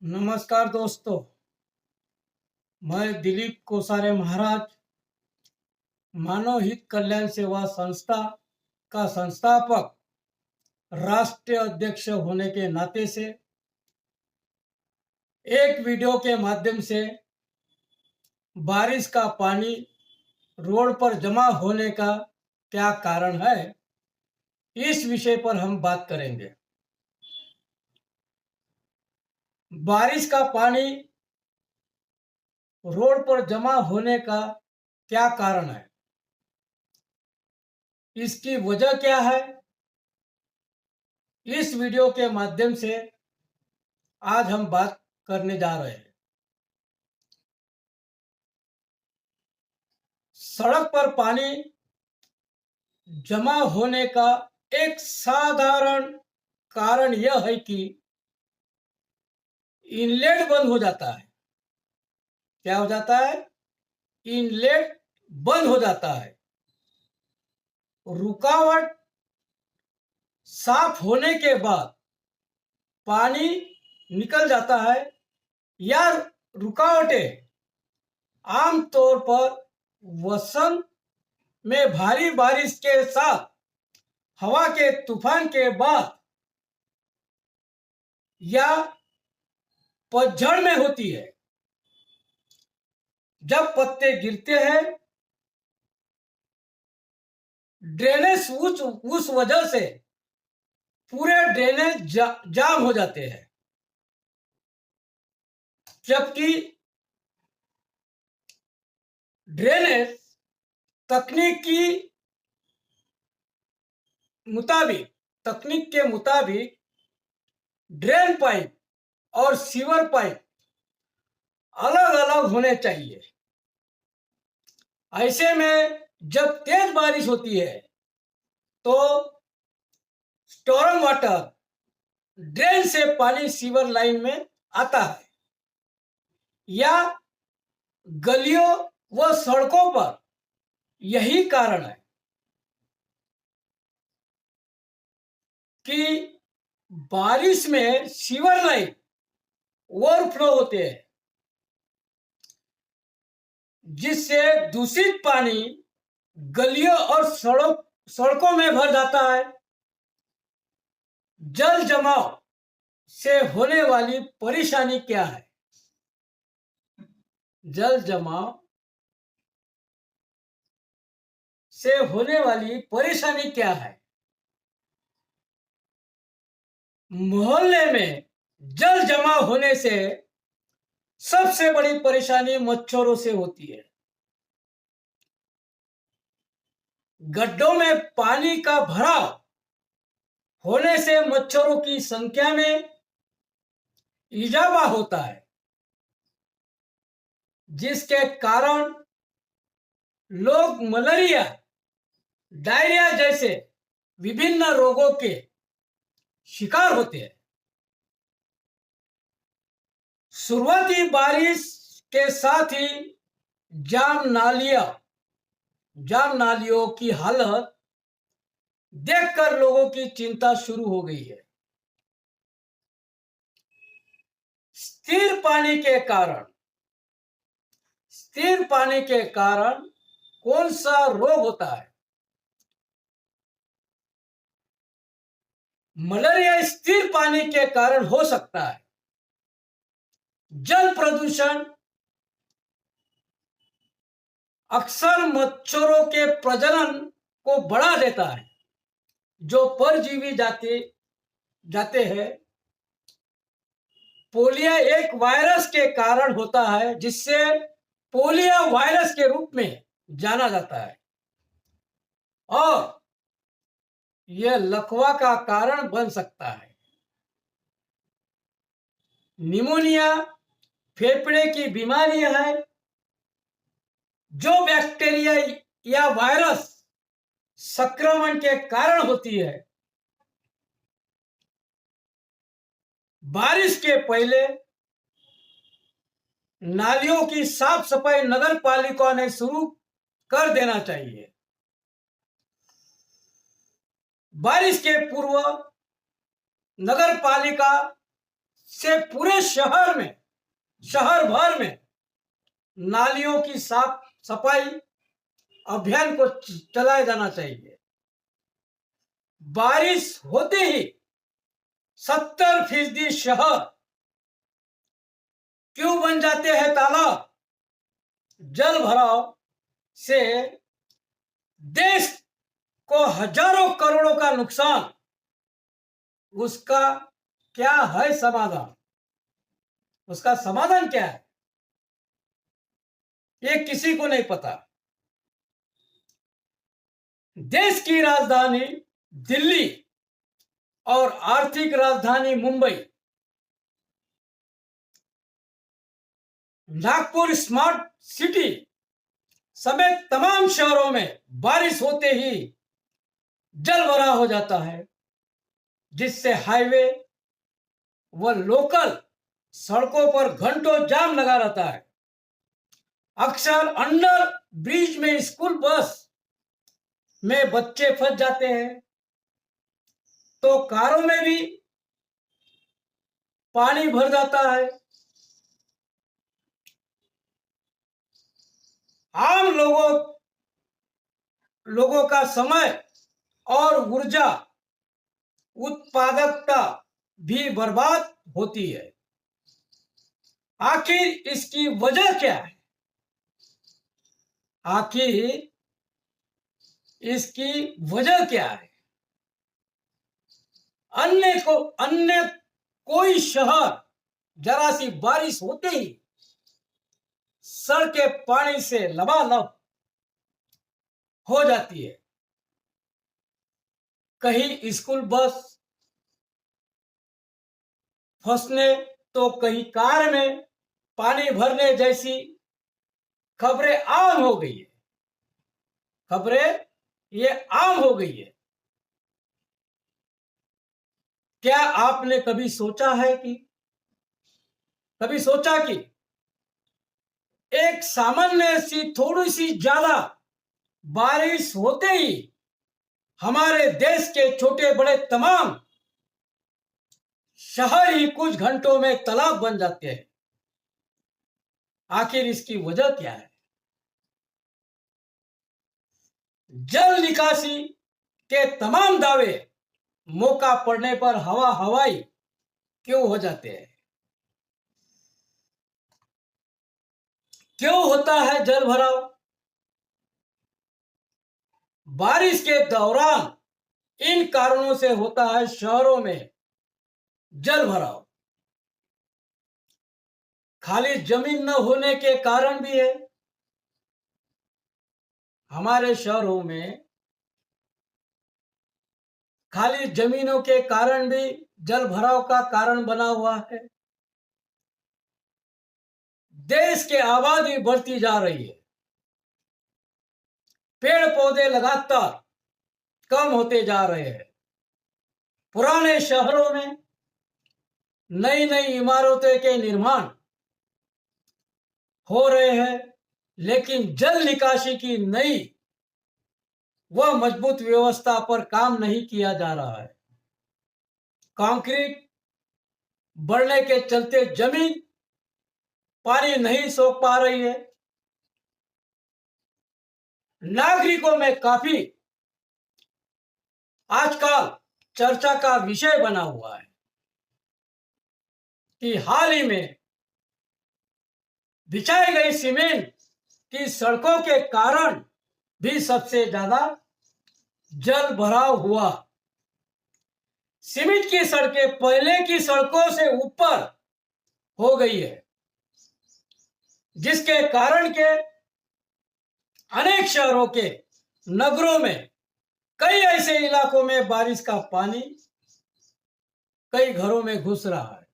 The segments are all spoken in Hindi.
नमस्कार दोस्तों, मैं दिलीप कोसारे महाराज मानव हित कल्याण सेवा संस्था का संस्थापक राष्ट्रीय अध्यक्ष होने के नाते से एक वीडियो के माध्यम से बारिश का पानी रोड पर जमा होने का क्या कारण है, इस विषय पर हम बात करेंगे। बारिश का पानी रोड पर जमा होने का क्या कारण है, इसकी वजह क्या है, इस वीडियो के माध्यम से आज हम बात करने जा रहे हैं। सड़क पर पानी जमा होने का एक साधारण कारण यह है कि इनलेट बंद हो जाता है। क्या हो जाता है? इनलेट बंद हो जाता है। रुकावट साफ होने के बाद पानी निकल जाता है, या रुकावटें आमतौर पर वसंत में भारी बारिश के साथ हवा के तूफान के बाद या पतझड़ में होती है। जब पत्ते गिरते हैं, ड्रेनेज उस वजह से पूरे ड्रेनेज जाम हो जाते हैं, जबकि ड्रेनेज तकनीक के मुताबिक ड्रेन पाइप और सीवर पाइप अलग अलग होने चाहिए। ऐसे में जब तेज बारिश होती है तो स्टॉर्म वाटर ड्रेन से पानी सीवर लाइन में आता है, या गलियों व सड़कों पर यही कारण है कि बारिश में सीवर लाइन ओवरफ्लो होते हैं, जिससे दूषित पानी गलियों और सड़कों में भर जाता है। जल जमाव से होने वाली परेशानी क्या है? जल जमाव से होने वाली परेशानी क्या है? मोहल्ले में जल जमा होने से सबसे बड़ी परेशानी मच्छरों से होती है। गड्ढों में पानी का भराव होने से मच्छरों की संख्या में इजाफा होता है, जिसके कारण लोग मलेरिया, डायरिया जैसे विभिन्न रोगों के शिकार होते हैं। शुरुआती बारिश के साथ ही जाम नालियों की हालत देखकर लोगों की चिंता शुरू हो गई है। स्थिर पानी के कारण कौन सा रोग होता है? मलेरिया स्थिर पानी के कारण हो सकता है। जल प्रदूषण अक्सर मच्छरों के प्रजनन को बढ़ा देता है, जो परजीवी जाते हैं। पोलियो एक वायरस के कारण होता है, जिससे पोलियो वायरस के रूप में जाना जाता है, और यह लकवा का कारण बन सकता है। निमोनिया फेफड़े की बीमारी है, जो बैक्टीरिया या वायरस संक्रमण के कारण होती है। बारिश के पहले नालियों की साफ सफाई नगर पालिका ने शुरू कर देना चाहिए। बारिश के पूर्व नगर पालिका से पूरे शहर भर में नालियों की साफ सफाई अभियान को चलाया जाना चाहिए। बारिश होते ही 70% शहर क्यों बन जाते हैं तालाब? जल भराव से देश को हजारों करोड़ों का नुकसान। उसका क्या है समाधान? उसका समाधान क्या है, ये किसी को नहीं पता। देश की राजधानी दिल्ली और आर्थिक राजधानी मुंबई, नागपुर स्मार्ट सिटी समेत तमाम शहरों में बारिश होते ही जल भराव हो जाता है, जिससे हाईवे व लोकल सड़कों पर घंटों जाम लगा रहता है। अक्सर अंडर ब्रिज में स्कूल बस में बच्चे फंस जाते हैं, तो कारों में भी पानी भर जाता है। आम लोगों का समय और ऊर्जा उत्पादकता भी बर्बाद होती है। आखिर इसकी वजह क्या है? आखिर इसकी वजह क्या है? अन्य कोई शहर जरा सी बारिश होते ही सड़कें पानी से लबालब हो जाती है। कहीं स्कूल बस फंसने तो कहीं कार में पानी भरने जैसी खबरें आम हो गई है। ये आम हो गई है। क्या आपने कभी सोचा कि एक सामान्य सी थोड़ी सी ज्यादा बारिश होते ही हमारे देश के छोटे बड़े तमाम शहर ही कुछ घंटों में तालाब बन जाते हैं? आखिर इसकी वजह क्या है? जल निकासी के तमाम दावे मौका पड़ने पर हवाई क्यों हो जाते हैं? क्यों होता है जल भराव? बारिश के दौरान इन कारणों से होता है शहरों में जल भराव। खाली जमीन न होने के कारण भी है। हमारे शहरों में खाली जमीनों के कारण भी जल भराव का कारण बना हुआ है। देश की आबादी बढ़ती जा रही है, पेड़ पौधे लगातार कम होते जा रहे हैं। पुराने शहरों में नई नई इमारतों के निर्माण हो रहे हैं, लेकिन जल निकासी की नई व मजबूत व्यवस्था पर काम नहीं किया जा रहा है। कंक्रीट बढ़ने के चलते जमीन पानी नहीं सोख पा रही है। नागरिकों में काफी आजकल चर्चा का विषय बना हुआ है कि हाल ही में बिछाई गई सीमेंट की सड़कों के कारण भी सबसे ज्यादा जल भराव हुआ। सीमेंट की सड़कें पहले की सड़कों से ऊपर हो गई है, जिसके कारण के अनेक शहरों के नगरों में कई ऐसे इलाकों में बारिश का पानी कई घरों में घुस रहा है।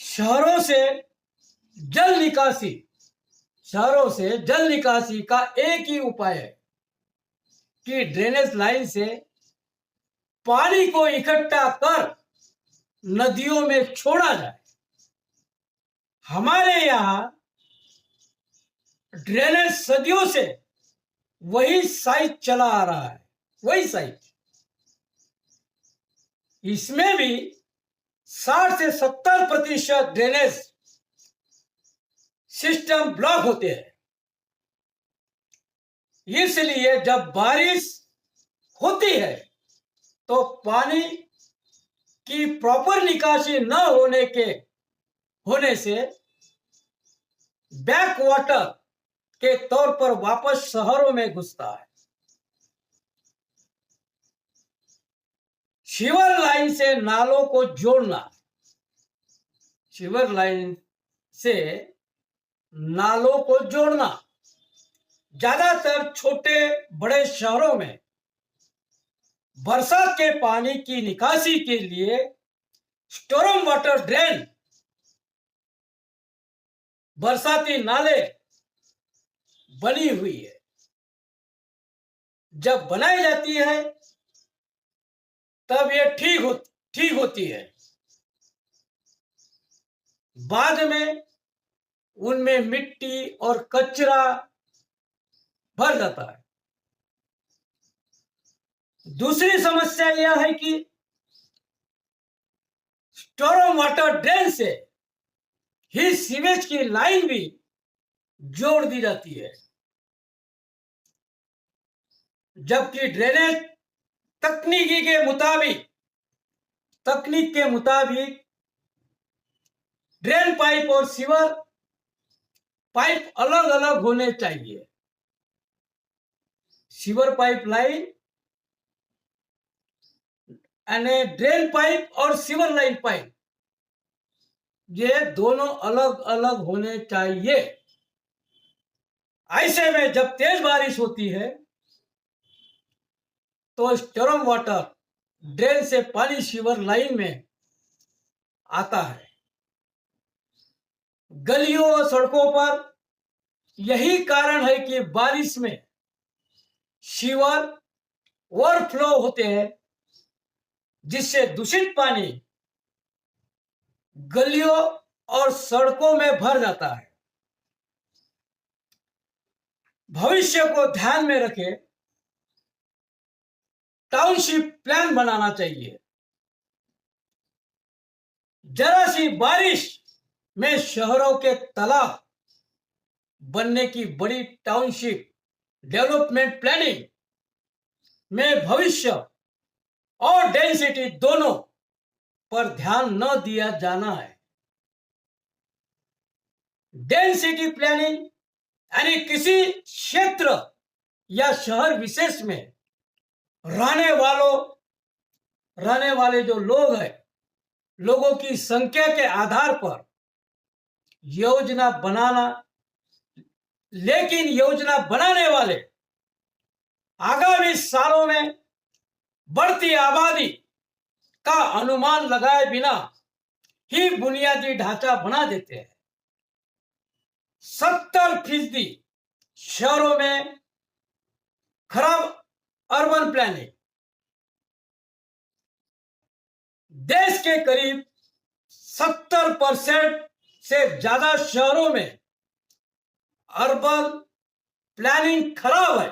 शहरों से जल निकासी का एक ही उपाय है कि ड्रेनेज लाइन से पानी को इकट्ठा कर नदियों में छोड़ा जाए। हमारे यहां ड्रेनेज सदियों से वही साइज चला आ रहा है, वही साइज। इसमें भी 60 से 70% ड्रेनेज सिस्टम ब्लॉक होते हैं। इसलिए जब बारिश होती है तो पानी की प्रॉपर निकासी न होने से बैक वाटर के तौर पर वापस शहरों में घुसता है। सीवर लाइन से नालों को जोड़ना, सीवर लाइन से नालों को जोड़ना ज्यादातर छोटे बड़े शहरों में बरसात के पानी की निकासी के लिए स्टॉर्म वाटर ड्रेन, बरसाती नाले बनी हुई है। जब बनाई जाती है तब ये ठीक होती है। बाद में उनमें मिट्टी और कचरा भर जाता है। दूसरी समस्या यह है कि स्टॉर्म वाटर ड्रेन से ही सीवेज की लाइन भी जोड़ दी जाती है, जबकि ड्रेनेज तकनीक के मुताबिक ड्रेन पाइप और सीवर पाइप अलग अलग होने चाहिए। सीवर पाइप लाइन यानी ड्रेन पाइप और सीवर लाइन पाइप, ये दोनों अलग अलग होने चाहिए। ऐसे में जब तेज बारिश होती है तो स्टॉर्म वाटर ड्रेन से पानी सीवर लाइन में आता है। गलियों और सड़कों पर यही कारण है कि बारिश में सीवर ओवरफ्लो होते हैं, जिससे दूषित पानी गलियों और सड़कों में भर जाता है। भविष्य को ध्यान में रखे टाउनशिप प्लान बनाना चाहिए। जरा सी बारिश में शहरों के तालाब बनने की बड़ी टाउनशिप डेवलपमेंट प्लानिंग में भविष्य और डेंसिटी दोनों पर ध्यान न दिया जाना है। डेंसिटी प्लानिंग यानी किसी क्षेत्र या शहर विशेष में रहने वाले जो लोग हैं, लोगों की संख्या के आधार पर योजना बनाना, लेकिन योजना बनाने वाले आगामी सालों में बढ़ती आबादी का अनुमान लगाए बिना ही बुनियादी ढांचा बना देते हैं। 70% शहरों में खराब अर्बन प्लानिंग। देश के करीब 70% से ज्यादा शहरों में अर्बन प्लानिंग खराब है।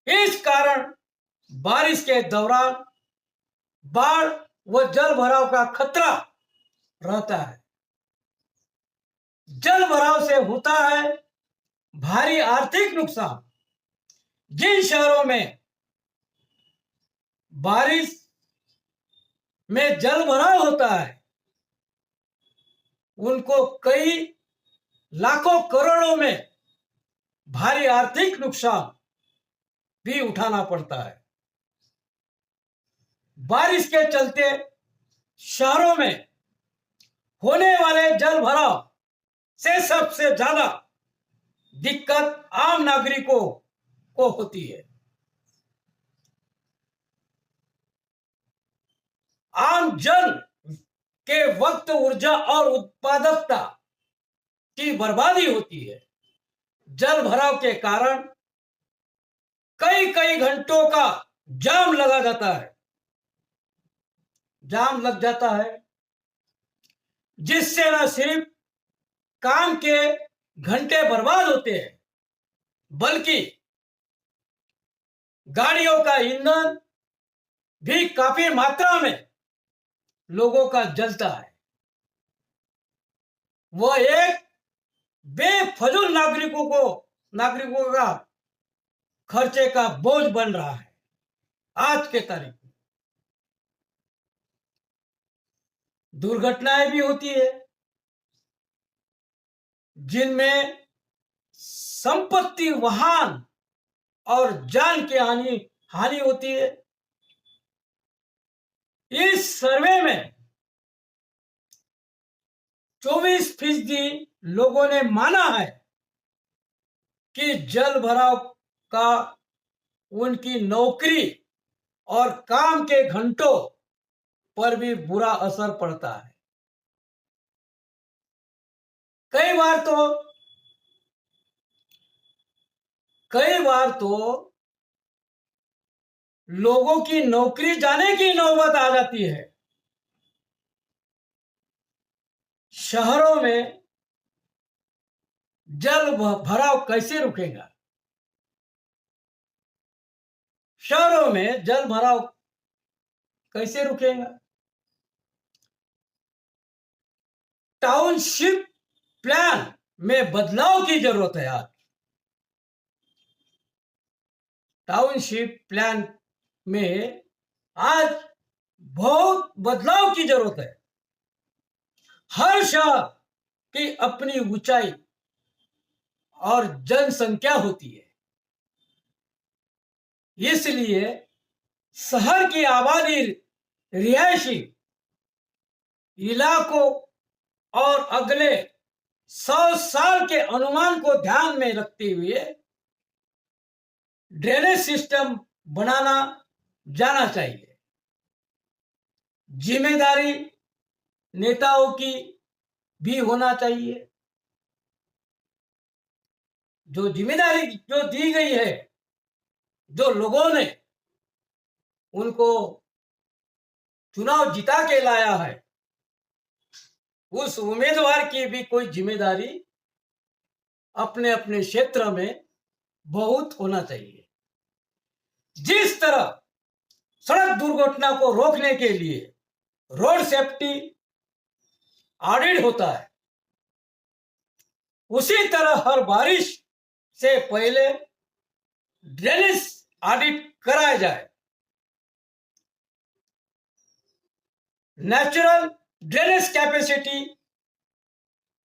इस कारण बारिश के दौरान बाढ़ व जल भराव का खतरा रहता है। जल भराव से होता है भारी आर्थिक नुकसान। जिन शहरों में बारिश में जल भराव होता है उनको कई लाखों करोड़ों में भारी आर्थिक नुकसान भी उठाना पड़ता है। बारिश के चलते शहरों में होने वाले जल भराव से सबसे ज्यादा दिक्कत आम नागरिकों को होती है। आम जन के वक्त, ऊर्जा और उत्पादकता की बर्बादी होती है। जल भराव के कारण कई घंटों का जाम लग जाता है, जिससे न सिर्फ काम के घंटे बर्बाद होते हैं, बल्कि गाड़ियों का ईंधन भी काफी मात्रा में लोगों का जलता है। वह एक बेफजूल नागरिकों का खर्चे का बोझ बन रहा है आज के तारीख में। दुर्घटनाएं भी होती है जिनमें संपत्ति, वाहन और जान की हानि होती है। इस सर्वे में 24% लोगों ने माना है कि जल भराव का उनकी नौकरी और काम के घंटों पर भी बुरा असर पड़ता है। कई बार तो लोगों की नौकरी जाने की नौबत आ जाती है। शहरों में जल भराव कैसे रुकेगा? शहरों में जल भराव कैसे रुकेगा? टाउनशिप प्लान में बदलाव की जरूरत है। आज टाउनशिप प्लान में आज बहुत बदलाव की जरूरत है। हर शहर की अपनी ऊंचाई और जनसंख्या होती है, इसलिए शहर की आबादी रिहायशी इलाकों और अगले 100 साल के अनुमान को ध्यान में रखते हुए ड्रेनेज सिस्टम बनाना जाना चाहिए। जिम्मेदारी नेताओं की भी होना चाहिए। जो जिम्मेदारी जो दी गई है, जो लोगों ने उनको चुनाव जिता के लाया है, उस उम्मीदवार की भी कोई जिम्मेदारी अपने अपने क्षेत्र में बहुत होना चाहिए। जिस तरह सड़क दुर्घटना को रोकने के लिए रोड सेफ्टी ऑडिट होता है, उसी तरह हर बारिश से पहले ड्रेनेज ऑडिट कराया जाए। नेचुरल ड्रेनेज कैपेसिटी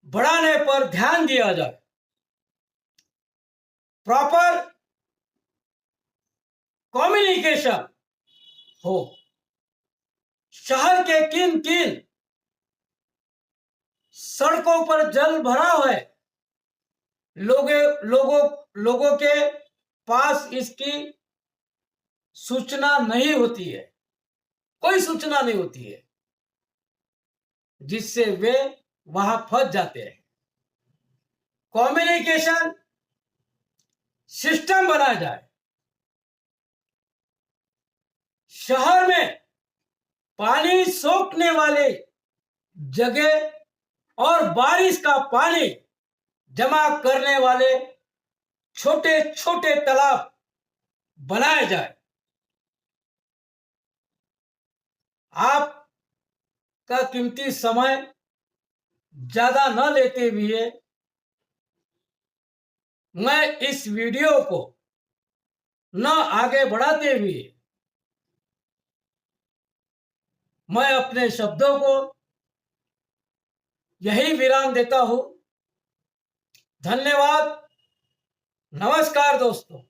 बढ़ाने पर ध्यान दिया जाए। प्रॉपर कम्युनिकेशन हो। शहर के किन किन सड़कों पर जल भराव है, लोगों के पास इसकी सूचना नहीं होती है, कोई सूचना नहीं होती है, जिससे वे वहां फंस जाते हैं। कम्युनिकेशन सिस्टम बनाया जाए। शहर में पानी सोखने वाले जगह और बारिश का पानी जमा करने वाले छोटे छोटे तालाब बनाए जाए। आपका कीमती समय ज्यादा न लेते हुए मैं इस वीडियो को न आगे बढ़ाते हुए मैं अपने शब्दों को यही विराम देता हूं। धन्यवाद। नमस्कार दोस्तों।